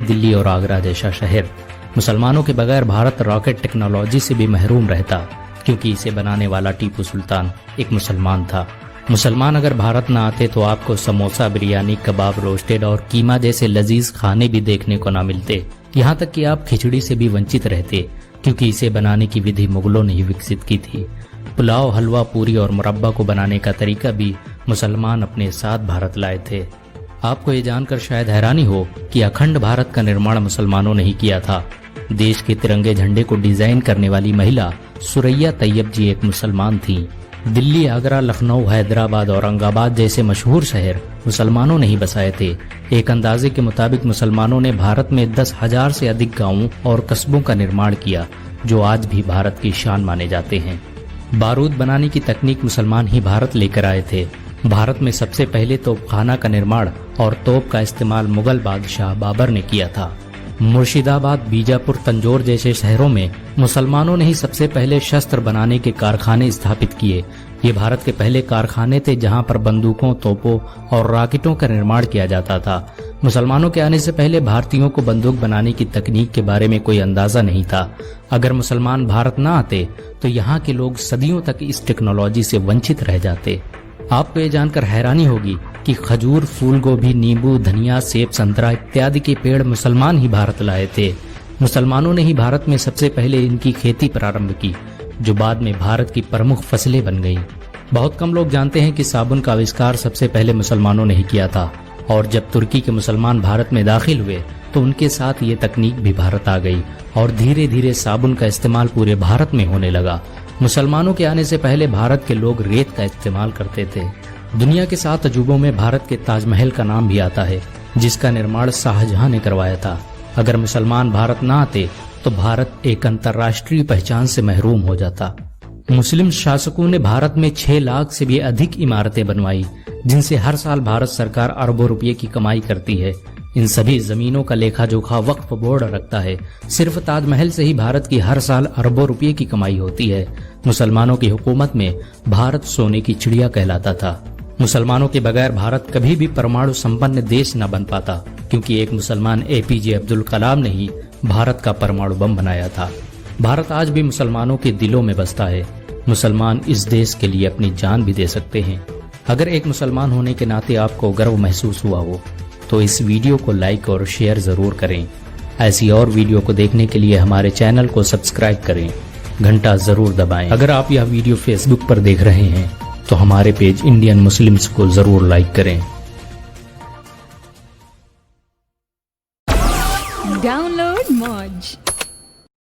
दिल्ली और आगरा जैसा शहर। मुसलमानों के बगैर भारत रॉकेट टेक्नोलॉजी से भी महरूम रहता, क्योंकि इसे बनाने वाला टीपू सुल्तान एक मुसलमान था। मुसलमान अगर भारत न आते तो आपको समोसा, बिरयानी, कबाब, रोस्टेड और कीमा जैसे लजीज खाने भी देखने को न मिलते। यहाँ तक कि आप खिचड़ी से भी वंचित रहते, क्योंकि इसे बनाने की विधि मुगलों ने ही विकसित की थी। पुलाव, हलवा, पूरी और मुरब्बा को बनाने का तरीका भी मुसलमान अपने साथ भारत लाए थे। आपको ये जानकर शायद हैरानी हो कि अखंड भारत का निर्माण मुसलमानों ने ही किया था। देश के तिरंगे झंडे को डिजाइन करने वाली महिला सुरैया तैयब जी एक मुसलमान थी। दिल्ली, आगरा, लखनऊ, हैदराबाद, औरंगाबाद जैसे मशहूर शहर मुसलमानों ने ही बसाए थे। एक अंदाजे के मुताबिक मुसलमानों ने भारत में 10,000 से अधिक गांवों और कस्बों का निर्माण किया, जो आज भी भारत की शान माने जाते हैं। बारूद बनाने की तकनीक मुसलमान ही भारत लेकर आए थे। भारत में सबसे पहले तोपखाना का निर्माण और तोप का इस्तेमाल मुगल बादशाह बाबर ने किया था। मुर्शिदाबाद, बीजापुर, तंजौर जैसे शहरों में मुसलमानों ने ही सबसे पहले शस्त्र बनाने के कारखाने स्थापित किए। ये भारत के पहले कारखाने थे जहां पर बंदूकों, तोपों और रॉकेटों का निर्माण किया जाता था। मुसलमानों के आने से पहले भारतीयों को बंदूक बनाने की तकनीक के बारे में कोई अंदाजा नहीं था। अगर मुसलमान भारत न आते तो यहाँ के लोग सदियों तक इस टेक्नोलॉजी से वंचित रह जाते। आपको ये जानकर हैरानी होगी कि खजूर, फूल गोभी, नींबू, धनिया, सेब, संतरा इत्यादि के पेड़ मुसलमान ही भारत लाए थे। मुसलमानों ने ही भारत में सबसे पहले इनकी खेती प्रारंभ की, जो बाद में भारत की प्रमुख फसलें बन गईं। बहुत कम लोग जानते हैं कि साबुन का आविष्कार सबसे पहले मुसलमानों ने ही किया था, और जब तुर्की के मुसलमान भारत में दाखिल हुए तो उनके साथ ये तकनीक भी भारत आ गई और धीरे धीरे साबुन का इस्तेमाल पूरे भारत में होने लगा। मुसलमानों के आने से पहले भारत के लोग रेत का इस्तेमाल करते थे। दुनिया के 7 अजूबों में भारत के ताजमहल का नाम भी आता है, जिसका निर्माण शाहजहां ने करवाया था। अगर मुसलमान भारत न आते तो भारत एक अंतर्राष्ट्रीय पहचान से महरूम हो जाता। मुस्लिम शासकों ने भारत में 6 लाख से भी अधिक इमारतें बनवाई, जिनसे हर साल भारत सरकार अरबों रुपये की कमाई करती है। इन सभी जमीनों का लेखा जोखा वक्फ बोर्ड रखता है। सिर्फ ताजमहल से ही भारत की हर साल अरबों रुपये की कमाई होती है। मुसलमानों की हुकूमत में भारत सोने की चिड़िया कहलाता था। मुसलमानों के बगैर भारत कभी भी परमाणु संपन्न देश न बन पाता, क्योंकि एक मुसलमान APJ अब्दुल कलाम ने ही भारत का परमाणु बम बनाया था। भारत आज भी मुसलमानों के दिलों में बसता है। मुसलमान इस देश के लिए अपनी जान भी दे सकते हैं। अगर एक मुसलमान होने के नाते आपको गर्व महसूस हुआ हो तो इस वीडियो को लाइक और शेयर जरूर करें। ऐसी और वीडियो को देखने के लिए हमारे चैनल को सब्सक्राइब करें, घंटा जरूर दबाएं। अगर आप यह वीडियो फेसबुक पर देख रहे हैं तो हमारे पेज इंडियन मुस्लिम्स को जरूर लाइक करें। डाउनलोड मौज।